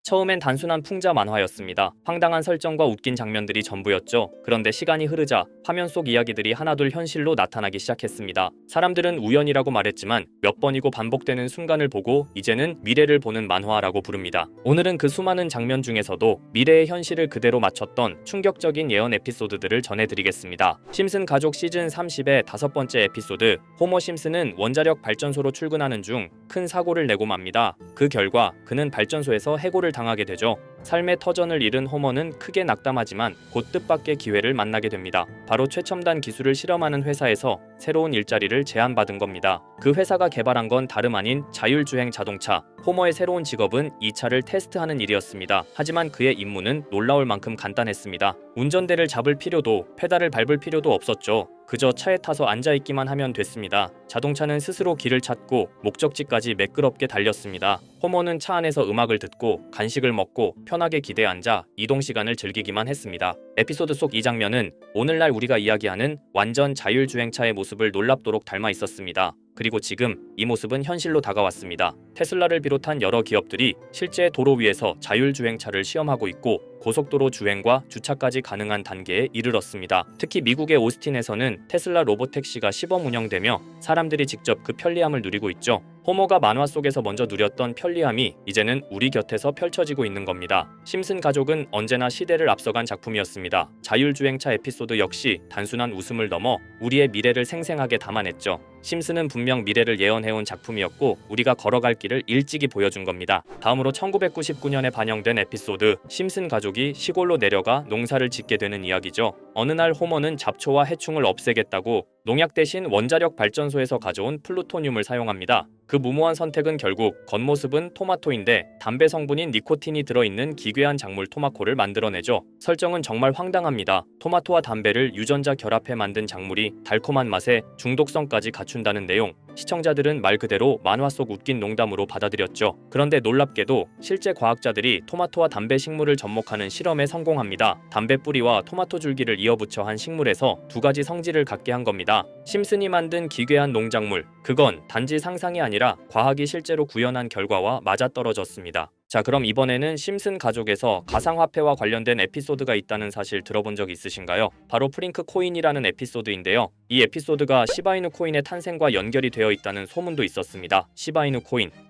처음엔 단순한 풍자 만화였습니다. 황당한 설정과 웃긴 장면들이 전부였죠. 그런데 시간이 흐르자 화면 속 이야기들이 하나둘 현실로 나타나기 시작했습니다. 사람들은 우연이라고 말했지만 몇 번이고 반복되는 순간을 보고 이제는 미래를 보는 만화라고 부릅니다. 오늘은 그 수많은 장면 중에서도 미래의 현실을 그대로 맞췄던 충격적인 예언 에피소드들을 전해드리겠습니다. 심슨 가족 시즌 30의 5번째 에피소드, 호머 심슨은 원자력 발전소로 출근하는 중 큰 사고를 내고 맙니다. 그 결과 그는 발전소에서 해고를 당하게 되죠. 삶의 터전을 잃은 호머는 크게 낙담하지만 곧 뜻밖의 기회를 만나게 됩니다. 바로 최첨단 기술을 실험하는 회사에서 새로운 일자리를 제안받은 겁니다. 그 회사가 개발한 건 다름 아닌 자율주행 자동차. 호머의 새로운 직업은 이 차를 테스트하는 일이었습니다. 하지만 그의 임무는 놀라울 만큼 간단했습니다. 운전대를 잡을 필요도 페달을 밟을 필요도 없었죠. 그저 차에 타서 앉아있기만 하면 됐습니다. 자동차는 스스로 길을 찾고 목적지까지 매끄럽게 달렸습니다. 호머는 차 안에서 음악을 듣고 간식을 먹고 편하게 기대에 앉아 이동 시간을 즐기기만 했습니다. 에피소드 속 이 장면은 오늘날 우리가 이야기하는 완전 자율주행차의 모습을 놀랍도록 닮아 있었습니다. 그리고 지금 이 모습은 현실로 다가왔습니다. 테슬라를 비롯한 여러 기업들이 실제 도로 위에서 자율주행차를 시험하고 있고 고속도로 주행과 주차까지 가능한 단계에 이르렀습니다. 특히 미국의 오스틴에서는 테슬라 로보택시가 시범 운영되며 사람들이 직접 그 편리함을 누리고 있죠. 호머가 만화 속에서 먼저 누렸던 편리함이 이제는 우리 곁에서 펼쳐지고 있는 겁니다. 심슨 가족은 언제나 시대를 앞서간 작품이었습니다. 자율주행차 에피소드 역시 단순한 웃음을 넘어 우리의 미래를 생생하게 담아냈죠. 심슨은 분명 미래를 예언해온 작품이었고 우리가 걸어갈 길을 일찍이 보여준 겁니다. 다음으로 1999년에 반영된 에피소드, 심슨 가족이 시골로 내려가 농사를 짓게 되는 이야기죠. 어느 날 호머는 잡초와 해충을 없애겠다고 농약 대신 원자력 발전소에서 가져온 플루토늄을 사용합니다. 그 무모한 선택은 결국 겉모습은 토마토인데 담배 성분인 니코틴이 들어있는 기괴한 작물 토마코를 만들어내죠. 설정은 정말 황당합니다. 토마토와 담배를 유전자 결합해 만든 작물이 달콤한 맛에 중독성까지 갖춘다는 내용. 시청자들은 말 그대로 만화 속 웃긴 농담으로 받아들였죠. 그런데 놀랍게도 실제 과학자들이 토마토와 담배 식물을 접목하는 실험에 성공합니다. 담배 뿌리와 토마토 줄기를 이어붙여 한 식물에서 두 가지 성질을 갖게 한 겁니다. 심슨이 만든 기괴한 농작물, 그건 단지 상상이 아니라 과학이 실제로 구현한 결과와 맞아떨어졌습니다. 자, 그럼 이번에는 심슨 가족에서 가상화폐와 관련된 에피소드가 있다는 사실 들어본 적 있으신가요? 바로 프링크 코인이라는 에피소드인데요. 이 에피소드가 시바이누 코인의 탄생과 연결이 되어 있다는 소문도 있었습니다. 시바이누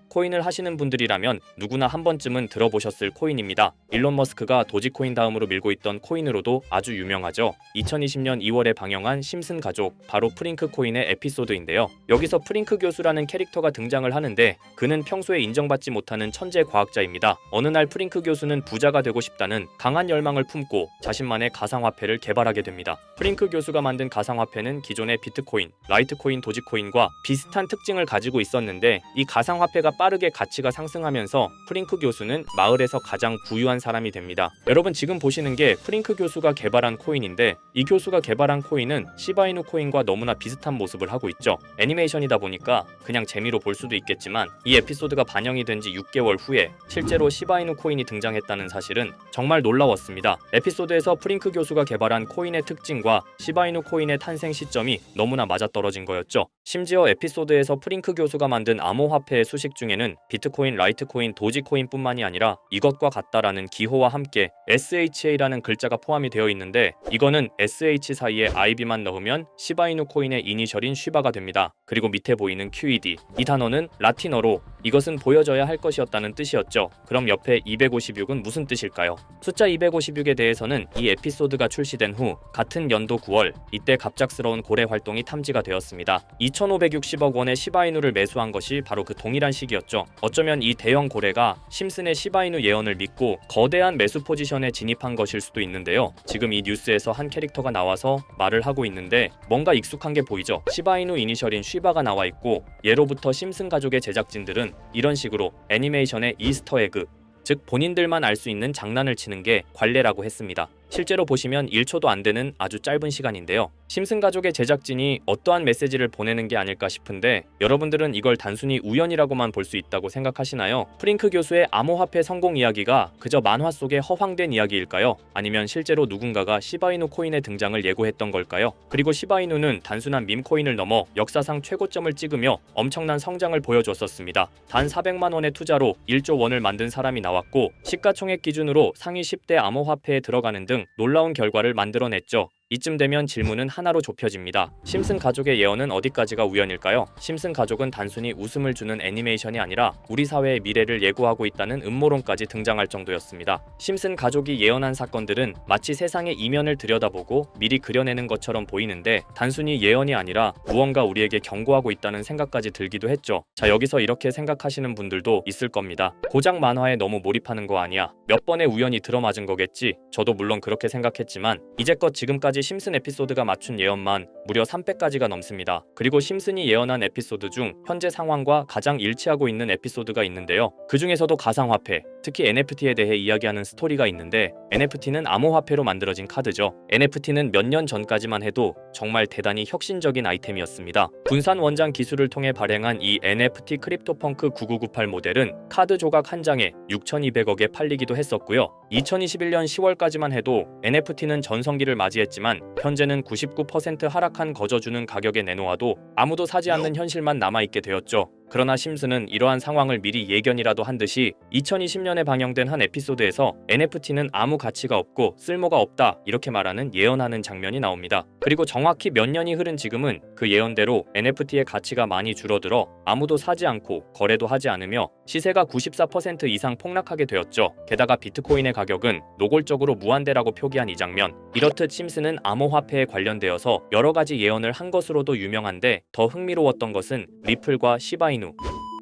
코인을 하시는 분들이라면 누구나 한 번쯤은 들어보셨을 코인입니다. 일론 머스크가 도지코인 다음으로 밀고 있던 코인으로도 아주 유명하죠. 2020년 2월에 방영한 심슨 가족, 바로 프링크 코인의 에피소드인데요. 여기서 프링크 교수라는 캐릭터가 등장을 하는데 그는 평소에 인정받지 못하는 천재 과학자입니다. 어느 날 프링크 교수는 부자가 되고 싶다는 강한 열망을 품고 자신만의 가상화폐를 개발하게 됩니다. 프링크 교수가 만든 가상화폐는 기존의 비트코인, 라이트코인, 도지코인과 비슷한 특징을 가지고 있었는데 이 가상화폐가 빠르게 가치가 상승하면서 프링크 교수는 마을에서 가장 부유한 사람이 됩니다. 여러분 지금 보시는 게 프링크 교수가 개발한 코인인데 이 교수가 개발한 코인은 시바이누 코인과 너무나 비슷한 모습을 하고 있죠. 애니메이션이다 보니까 그냥 재미로 볼 수도 있겠지만 이 에피소드가 반영이 된 지 6개월 후에 실제로 시바이누 코인이 등장했다는 사실은 정말 놀라웠습니다. 에피소드에서 프링크 교수가 개발한 코인의 특징과 시바이누 코인의 탄생 시점이 너무나 맞아떨어진 거였죠. 심지어 에피소드에서 프링크 교수가 만든 암호화폐의 수식 중에는 비트코인, 라이트코인, 도지코인뿐만이 아니라 이것과 같다라는 기호와 함께 SHA라는 글자가 포함이 되어 있는데 이거는 SH 사이에 IB만 넣으면 시바이누 코인의 이니셜인 쉬바가 됩니다. 그리고 밑에 보이는 QED, 이 단어는 라틴어로 이것은 보여져야 할 것이었다는 뜻이었죠. 그럼 옆에 256은 무슨 뜻일까요? 숫자 256에 대해서는 이 에피소드가 출시된 후 같은 연도 9월 이때 갑작스러운 고래 활동이 탐지가 되었습니다. 2,560억 원의 시바이누를 매수한 것이 바로 그 동일한 시기였죠. 어쩌면 이 대형 고래가 심슨의 시바이누 예언을 믿고 거대한 매수 포지션에 진입한 것일 수도 있는데요. 지금 이 뉴스에서 한 캐릭터가 나와서 말을 하고 있는데 뭔가 익숙한 게 보이죠. 시바이누 이니셜인 쉬바가 나와 있고 예로부터 심슨 가족의 제작진들은 이런 식으로 애니메이션의 이스터에그, 즉 본인들만 알 수 있는 장난을 치는 게 관례라고 했습니다. 실제로 보시면 1초도 안 되는 아주 짧은 시간인데요. 심슨 가족의 제작진이 어떠한 메시지를 보내는 게 아닐까 싶은데 여러분들은 이걸 단순히 우연이라고만 볼 수 있다고 생각하시나요? 프링크 교수의 암호화폐 성공 이야기가 그저 만화 속의 허황된 이야기일까요? 아니면 실제로 누군가가 시바이누 코인의 등장을 예고했던 걸까요? 그리고 시바이누는 단순한 밈코인을 넘어 역사상 최고점을 찍으며 엄청난 성장을 보여줬었습니다. 단 400만 원의 투자로 1조 원을 만든 사람이 나왔고 시가총액 기준으로 상위 10대 암호화폐에 들어가는 등 놀라운 결과를 만들어냈죠. 이쯤 되면 질문은 하나로 좁혀집니다. 심슨 가족의 예언은 어디까지가 우연일까요? 심슨 가족은 단순히 웃음을 주는 애니메이션이 아니라 우리 사회의 미래를 예고하고 있다는 음모론까지 등장할 정도였습니다. 심슨 가족이 예언한 사건들은 마치 세상의 이면을 들여다보고 미리 그려내는 것처럼 보이는데 단순히 예언이 아니라 무언가 우리에게 경고하고 있다는 생각까지 들기도 했죠. 자, 여기서 이렇게 생각하시는 분들도 있을 겁니다. 고작 만화에 너무 몰입하는 거 아니야? 몇 번의 우연이 들어맞은 거겠지? 저도 물론 그렇게 생각했지만 이제껏 지금까지 심슨 에피소드가 맞춘 예언만 무려 300가지가 넘습니다. 그리고 심슨이 예언한 에피소드 중 현재 상황과 가장 일치하고 있는 에피소드가 있는데요. 그 중에서도 가상화폐, 특히 NFT에 대해 이야기하는 스토리가 있는데 NFT는 암호화폐로 만들어진 카드죠. NFT는 몇 년 전까지만 해도 정말 대단히 혁신적인 아이템이었습니다. 분산 원장 기술을 통해 발행한 이 NFT 크립토펑크 9998 모델은 카드 조각 한 장에 6,200억에 팔리기도 했었고요. 2021년 10월까지만 해도 NFT는 전성기를 맞이했지만 현재는 99% 하락한 거저주는 가격에 내놓아도 아무도 사지 않는 현실만 남아있게 되었죠. 그러나 심슨은 이러한 상황을 미리 예견이라도 한 듯이 2020년에 방영된 한 에피소드에서 NFT는 아무 가치가 없고 쓸모가 없다 이렇게 말하는 예언하는 장면이 나옵니다. 그리고 정확히 몇 년이 흐른 지금은 그 예언대로 NFT의 가치가 많이 줄어들어 아무도 사지 않고 거래도 하지 않으며 시세가 94% 이상 폭락하게 되었죠. 게다가 비트코인의 가격은 노골적으로 무한대라고 표기한 이 장면, 이렇듯 심슨은 암호화폐에 관련되어서 여러 가지 예언을 한 것으로도 유명한데 더 흥미로웠던 것은 리플과 시바이누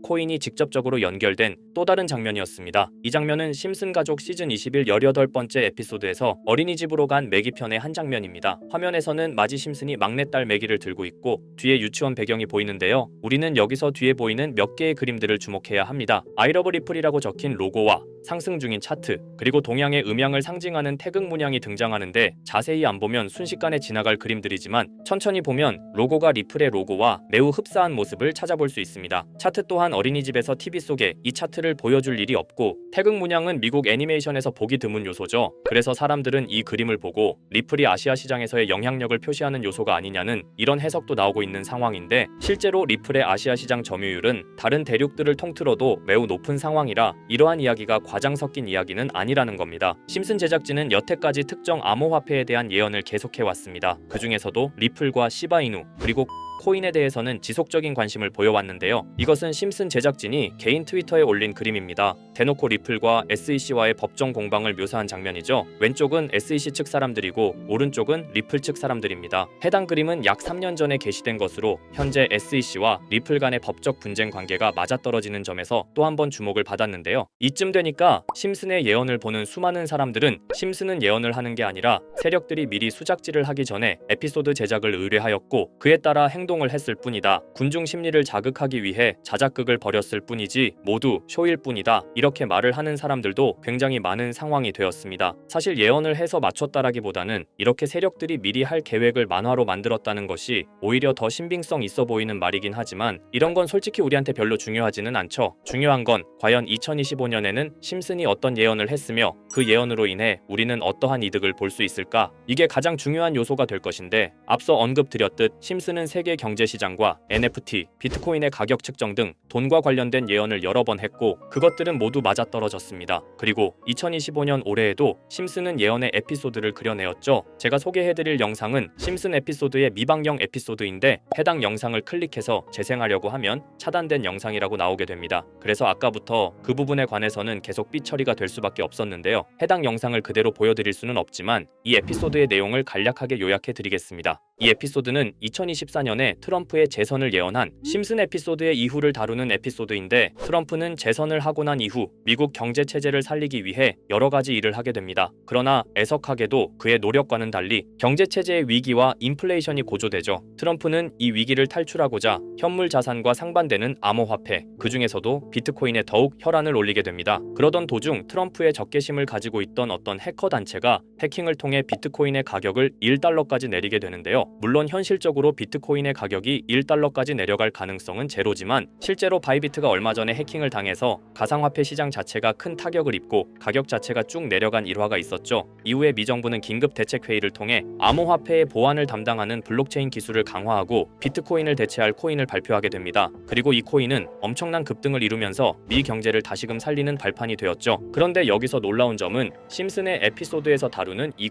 코인이 직접적으로 연결된 또 다른 장면이었습니다. 이 장면은 심슨 가족 시즌 21 18번째 에피소드에서 어린이집으로 간 매기 편의 한 장면입니다. 화면에서는 마지 심슨이 막내딸 매기를 들고 있고 뒤에 유치원 배경이 보이는데요. 우리는 여기서 뒤에 보이는 몇 개의 그림들을 주목해야 합니다. I love 리플이라고 적힌 로고와 상승 중인 차트, 그리고 동양의 음양을 상징하는 태극 문양이 등장하는데 자세히 안 보면 순식간에 지나갈 그림들이지만 천천히 보면 로고가 리플의 로고와 매우 흡사한 모습을 찾아볼 수 있습니다. 차트 또한 어린이집에서 TV 속에 이 차트를 보여줄 일이 없고 태극 문양은 미국 애니메이션에서 보기 드문 요소죠. 그래서 사람들은 이 그림을 보고 리플이 아시아 시장에서의 영향력을 표시하는 요소가 아니냐는 이런 해석도 나오고 있는 상황인데 실제로 리플의 아시아 시장 점유율은 다른 대륙들을 통틀어도 매우 높은 상황이라 이러한 이야기가 과장 섞인 이야기는 아니라는 겁니다. 심슨 제작진은 여태까지 특정 암호화폐에 대한 예언을 계속해왔습니다. 그 중에서도 리플과 시바이누 그리고 코인에 대해서는 지속적인 관심을 보여왔는데요. 이것은 심슨 제작진이 개인 트위터에 올린 그림입니다. 대놓고 리플과 SEC와의 법정 공방을 묘사한 장면이죠. 왼쪽은 SEC 측 사람들이고 오른쪽은 리플 측 사람들입니다. 해당 그림은 약 3년 전에 게시된 것으로 현재 SEC와 리플 간의 법적 분쟁 관계가 맞아떨어지는 점에서 또 한 번 주목을 받았는데요. 이쯤 되니까 심슨의 예언을 보는 수많은 사람들은 심슨은 예언을 하는 게 아니라 세력들이 미리 수작질을 하기 전에 에피소드 제작을 의뢰하였고 그에 따라 행동을 했을 뿐이다. 군중 심리를 자극하기 위해 자작극을 벌였을 뿐이지 모두 쇼일 뿐이다. 이렇게 말을 하는 사람들도 굉장히 많은 상황이 되었습니다. 사실 예언을 해서 맞췄다라기보다는 이렇게 세력들이 미리 할 계획을 만화로 만들었다는 것이 오히려 더 신빙성 있어 보이는 말이긴 하지만 이런 건 솔직히 우리한테 별로 중요하지는 않죠. 중요한 건 과연 2025년에는 심슨이 어떤 예언을 했으며 그 예언으로 인해 우리는 어떠한 이득을 볼 수 있을까? 이게 가장 중요한 요소가 될 것인데 앞서 언급드렸듯 심슨은 세계 경제시장과 NFT, 비트코인의 가격 측정 등 돈과 관련된 예언을 여러 번 했고 그것들은 모두 맞아떨어졌습니다. 그리고 2025년 올해에도 심슨은 예언의 에피소드를 그려내었죠. 제가 소개해드릴 영상은 심슨 에피소드의 미방영 에피소드인데 해당 영상을 클릭해서 재생하려고 하면 차단된 영상이라고 나오게 됩니다. 그래서 아까부터 그 부분에 관해서는 계속 삐처리가 될 수밖에 없었는데요. 해당 영상을 그대로 보여드릴 수는 없지만 이 에피소드의 내용을 간략하게 요약해드리겠습니다. 이 에피소드는 2024년에 트럼프의 재선을 예언한 심슨 에피소드의 이후를 다루는 에피소드인데 트럼프는 재선을 하고 난 이후 미국 경제 체제를 살리기 위해 여러 가지 일을 하게 됩니다. 그러나 애석하게도 그의 노력과는 달리 경제 체제의 위기와 인플레이션이 고조되죠. 트럼프는 이 위기를 탈출하고자 현물 자산과 상반되는 암호화폐, 그 중에서도 비트코인에 더욱 혈안을 올리게 됩니다. 그러던 도중 트럼프의 적개심을 가지고 있던 어떤 해커 단체가 해킹을 통해 비트코인의 가격을 1달러까지 내리게 되는데요. 물론 현실적으로 비트코인의 가격이 1달러까지 내려갈 가능성은 제로지만 실제로 바이비트가 얼마 전에 해킹을 당해서 가상화폐 시장 자체가 큰 타격을 입고 가격 자체가 쭉 내려간 일화가 있었죠. 이후에 미정부는 긴급 대책 회의를 통해 암호화폐의 보안을 담당하는 블록체인 기술을 강화하고 비트코인을 대체할 코인을 발표하게 됩니다. 그리고 이 코인은 엄청난 급등을 이루면서 미 경제를 다시금 살리는 발판이 되었죠. 그런데 여기서 놀라운 점은 심슨의 에피소드에서 다루는 이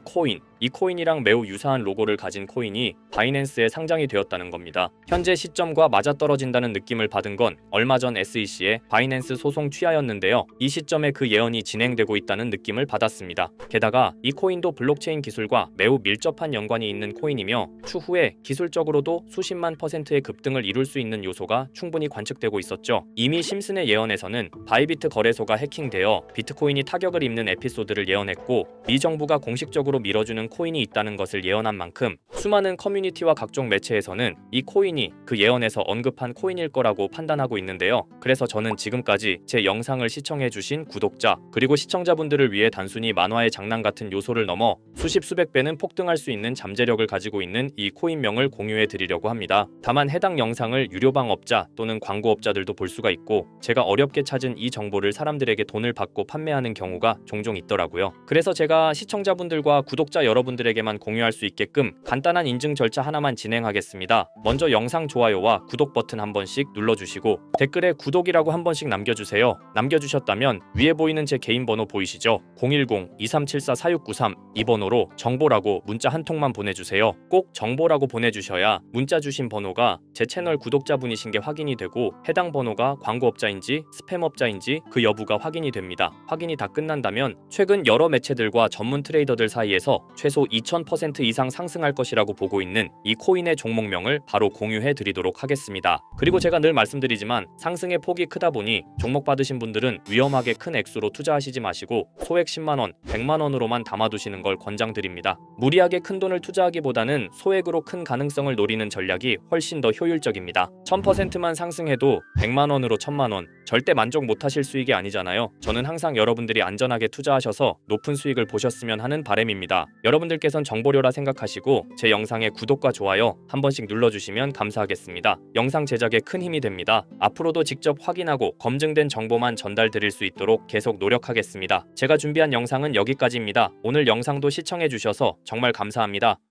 코인이랑 매우 유사한 로고를 가진 코인이 바이낸스에 상장이 되었다는 겁니다. 현재 시점과 맞아떨어진다는 느낌을 받은 건 얼마 전 SEC의 바이낸스 소송 취하였는데요. 이 시점에 그 예언이 진행되고 있다는 느낌을 받았습니다. 게다가 이 코인도 블록체인 기술과 매우 밀접한 연관이 있는 코인이며 추후에 기술적으로도 수십만 %의 급등을 이룰 수 있는 요소가 충분히 관측되고 있었죠. 이미 심슨의 예언에서는 바이비트 거래소가 해킹되어 비트코인이 타격을 입는 에피소드를 예언했고 미 정부가 공식적으로 밀어주는 코인이 있다는 것을 예언한 만큼 수많은 커뮤니티와 각종 매체에서는 이 코인이 그 예언에서 언급한 코인일 거라고 판단하고 있는데요. 그래서 저는 지금까지 제 영상을 시청해주신 구독자 그리고 시청자분들을 위해 단순히 만화의 장난 같은 요소를 넘어 수십 수백 배는 폭등할 수 있는 잠재력을 가지고 있는 이 코인명을 공유해 드리려고 합니다. 다만 해당 영상을 유료방업자 또는 광고업자들도 볼 수가 있고 제가 어렵게 찾은 이 정보를 사람들에게 돈을 받고 판매하는 경우가 종종 있더라고요. 그래서 제가 시청자분들과 구독자 여러분들에게만 공유할 수 있게끔 간단한 인증 절차 하나만 진행하겠습니다. 먼저 영상 좋아요와 구독 버튼 한 번씩 눌러주시고 댓글에 구독이라고 한 번씩 남겨주세요. 남겨주셨다면 위에 보이는 제 개인 번호 보이시죠? 010-2374-4693 이 번호로 정보라고 문자 한 통만 보내주세요. 꼭 정보라고 보내주셔야 문자 주신 번호가 제 채널 구독자분이신 게 확인이 되고 해당 번호가 광고업자인지 스팸업자인지 그 여부가 확인이 됩니다. 확인이 다 끝난다면 최근 여러 매체들과 전문 트레이더들 사이에서 최소 2000% 이상 상승할 것이라고 보고 있는 이 코인의 종목명을 바로 공유해 드리도록 하겠습니다. 그리고 제가 늘 말씀드리지만 상승의 폭이 크다 보니 종목 받으신 분들은 위험하게 큰 액수로 투자하시지 마시고 소액 10만원, 100만원으로만 담아두시는 걸 권장드립니다. 무리하게 큰 돈을 투자하기보다는 소액으로 큰 가능성을 노리는 전략이 훨씬 더 효율적입니다. 1000%만 상승해도 100만원으로 1000만원 절대 만족 못하실 수익이 아니잖아요. 저는 항상 여러분들이 안전하게 투자하셔서 높은 수익을 보셨으면 하는 바람입니다. 여러분들께선 정보료라 생각하시고 제 영상에 구독과 좋아요 한 번씩 눌러주시면 감사하겠습니다. 영상 제작에 큰 힘이 됩니다. 앞으로도 직접 확인하고 검증된 정보만 전달드릴 수 있도록 계속 노력하겠습니다. 제가 준비한 영상은 여기까지입니다. 오늘 영상도 시청해주셔서 정말 감사합니다.